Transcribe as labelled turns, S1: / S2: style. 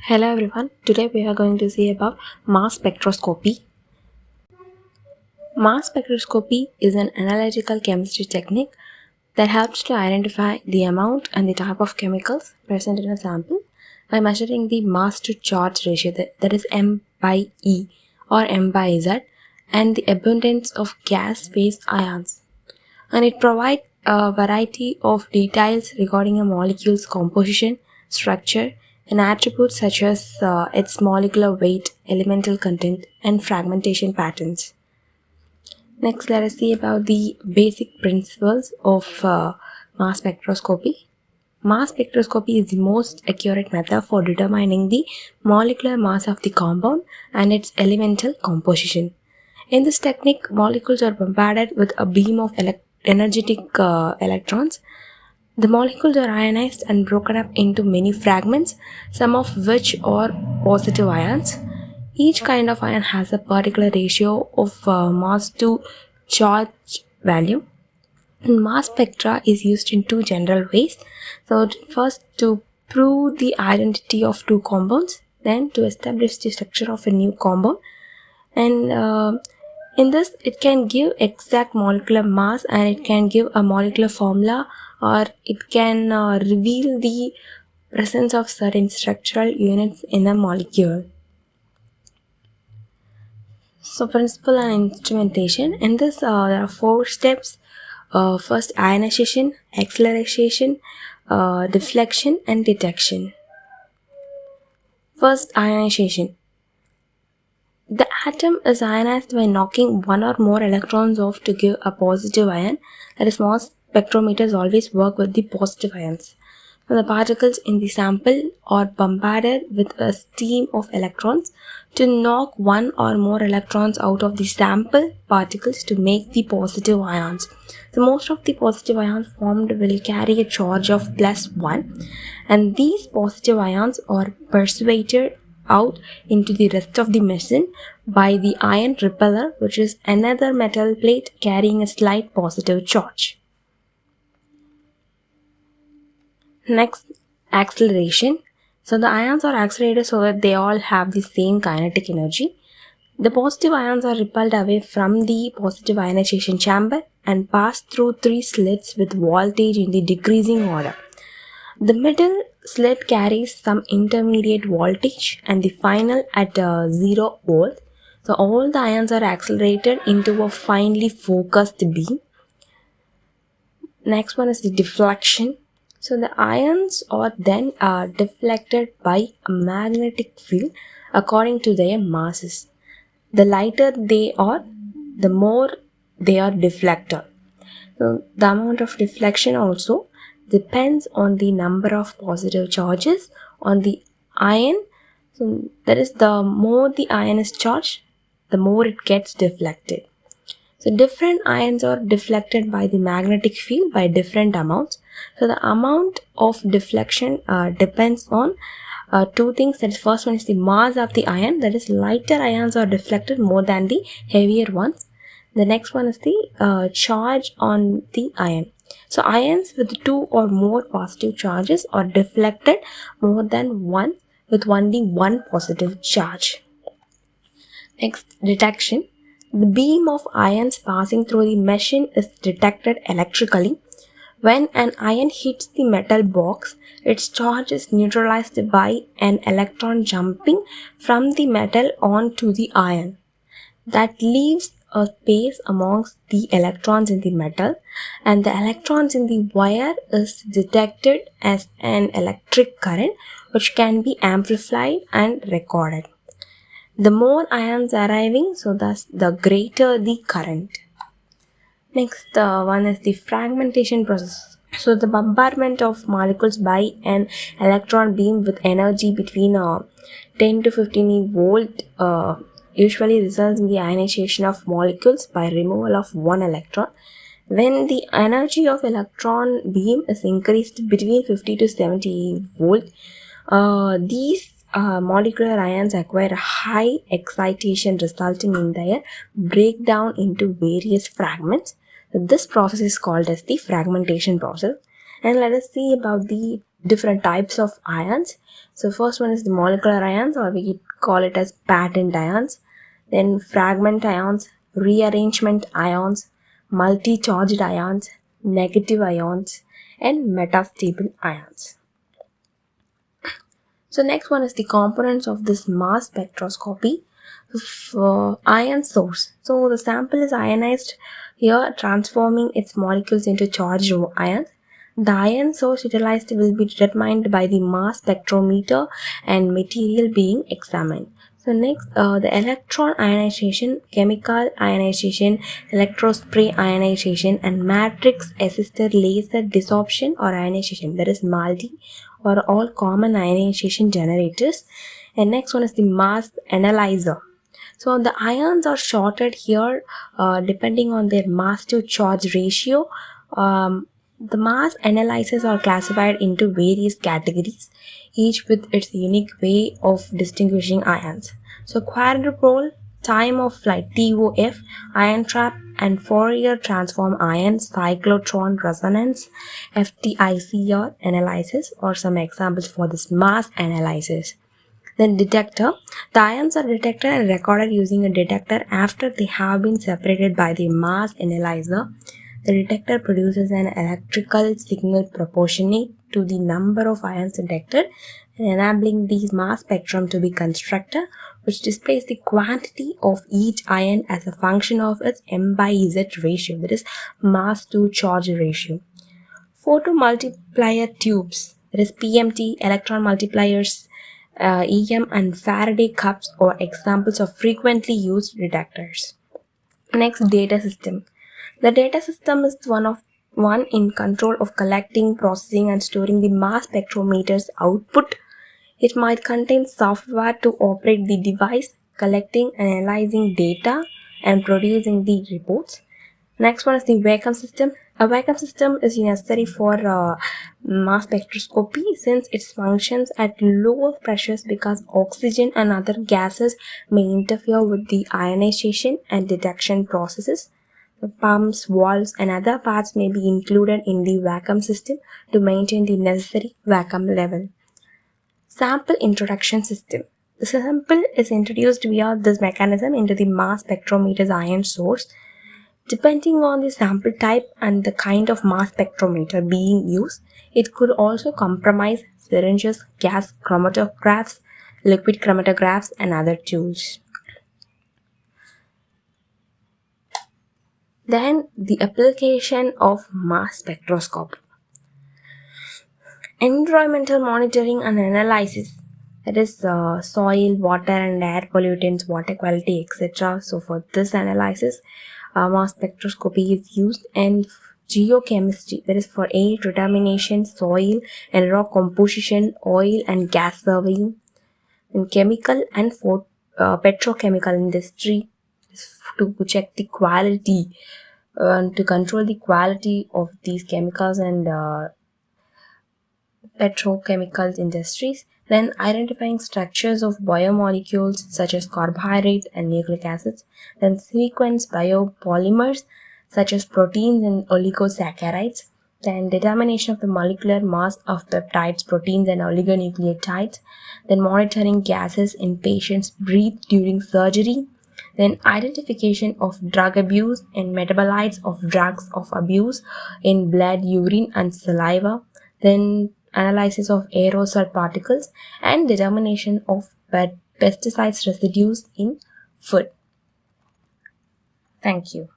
S1: Hello everyone, today we are going to see about mass spectroscopy. Mass spectroscopy is an analytical chemistry technique that helps to identify the amount and the type of chemicals present in a sample by measuring the mass to charge ratio, that is M by E or M by Z, and the abundance of gas phase ions. And it provides a variety of details regarding a molecule's composition, structure, and attributes such as its molecular weight, elemental content, and fragmentation patterns. Next, let us see about the basic principles of mass spectroscopy. Mass spectroscopy is the most accurate method for determining the molecular mass of the compound and its elemental composition. In this technique, molecules are bombarded with a beam of energetic electrons. The molecules are ionized and broken up into many fragments, some of which are positive ions. Each kind of ion has a particular ratio of mass to charge value. And mass spectra is used in two general ways. So, first to prove the identity of two compounds, then to establish the structure of a new compound. And in this, it can give exact molecular mass and it can give a molecular formula, or it can reveal the presence of certain structural units in a molecule. So, principle and instrumentation. In this, there are 4 steps. First, ionization, acceleration, deflection, and detection. First, ionization. The atom is ionized by knocking one or more electrons off to give a positive ion. That is, mass spectrometers always work with the positive ions. Now, the particles in the sample are bombarded with a stream of electrons to knock one or more electrons out of the sample particles to make the positive ions. So, most of the positive ions formed will carry a charge of +1, and these positive ions are persuaded out into the rest of the machine by the ion repeller, which is another metal plate carrying a slight positive charge. Next, acceleration. So the ions are accelerated so that they all have the same kinetic energy. The positive ions are repelled away from the positive ionization chamber and pass through 3 slits with voltage in the decreasing order. The middle slit carries some intermediate voltage and the final at 0 volt. So all the ions are accelerated into a finely focused beam. Next one is the deflection. So the ions are then deflected by a magnetic field according to their masses. The lighter they are, the more they are deflected. So the amount of deflection also depends on the number of positive charges on the ion. So that is, the more the ion is charged, the more it gets deflected. So different ions are deflected by the magnetic field by different amounts. So the amount of deflection depends on 2 things. That is, first one is the mass of the ion. That is, lighter ions are deflected more than the heavier ones. The next one is the charge on the ion. So ions with 2 or more positive charges are deflected more than one with only one positive charge. Next, detection. The beam of ions passing through the machine is detected electrically. When an ion hits the metal box, its charge is neutralized by an electron jumping from the metal onto the ion. That leaves a space amongst the electrons in the metal, and the electrons in the wire is detected as an electric current which can be amplified and recorded. The more ions arriving, so thus the greater the current. Next one is the fragmentation process. So the bombardment of molecules by an electron beam with energy between 10 to 15 volt usually results in the ionization of molecules by removal of one electron. When the energy of electron beam is increased between 50 to 70 volt, these molecular ions acquire high excitation, resulting in their breakdown into various fragments. This process is called as the fragmentation process. And let us see about the different types of ions. So first one is the molecular ions, or we call it as patent ions. Then fragment ions, rearrangement ions, multi-charged ions, negative ions, and metastable ions. So next one is the components of this mass spectroscopy. Ion source. So the sample is ionized here, transforming its molecules into charged ions. The ion source utilized will be determined by the mass spectrometer and material being examined. So next, the electron ionization, chemical ionization, electrospray ionization, and matrix-assisted laser desorption or ionization, that is MALDI, are all common ionization generators. And next one is the mass analyzer. So the ions are sorted here depending on their mass to charge ratio. The mass analyzers are classified into various categories, each with its unique way of distinguishing ions. So quadrupole, time of flight TOF, ion trap, and Fourier transform ion cyclotron resonance FTICR analysis are some examples for this mass analysis. Then detector. The ions are detected and recorded using a detector after they have been separated by the mass analyzer. The detector produces an electrical signal proportionate to the number of ions detected, and enabling the mass spectrum to be constructed, which displays the quantity of each ion as a function of its M/Z ratio, that is mass to charge ratio. Photomultiplier tubes, that is PMT, electron multipliers, EM, and Faraday cups are examples of frequently used detectors. Next, data system. The data system is one in control of collecting, processing, and storing the mass spectrometer's output. It might contain software to operate the device, collecting and analyzing data, and producing the reports. Next one is the vacuum system. A vacuum system is necessary for mass spectroscopy since it functions at lower pressures because oxygen and other gases may interfere with the ionization and detection processes. The pumps, valves, and other parts may be included in the vacuum system to maintain the necessary vacuum level. Sample introduction system. The sample is introduced via this mechanism into the mass spectrometer's ion source. Depending on the sample type and the kind of mass spectrometer being used, it could also comprise syringes, gas chromatographs, liquid chromatographs, and other tools. Then the application of mass spectroscopy. Environmental monitoring and analysis, that is soil, water and air pollutants, water quality, etc. So for this analysis, mass spectroscopy is used. And geochemistry, that is for air determination, soil and rock composition, oil and gas surveying. And chemical and petrochemical industry to check the quality and to control the quality of these chemicals and petrochemical industries. Then identifying structures of biomolecules such as carbohydrates and nucleic acids. Then sequence biopolymers such as proteins and oligosaccharides. Then determination of the molecular mass of peptides, proteins and oligonucleotides. Then monitoring gases in patients breathe during surgery. Then identification of drug abuse and metabolites of drugs of abuse in blood, urine and saliva. Then analysis of aerosol particles and determination of pesticides residues in food. Thank you.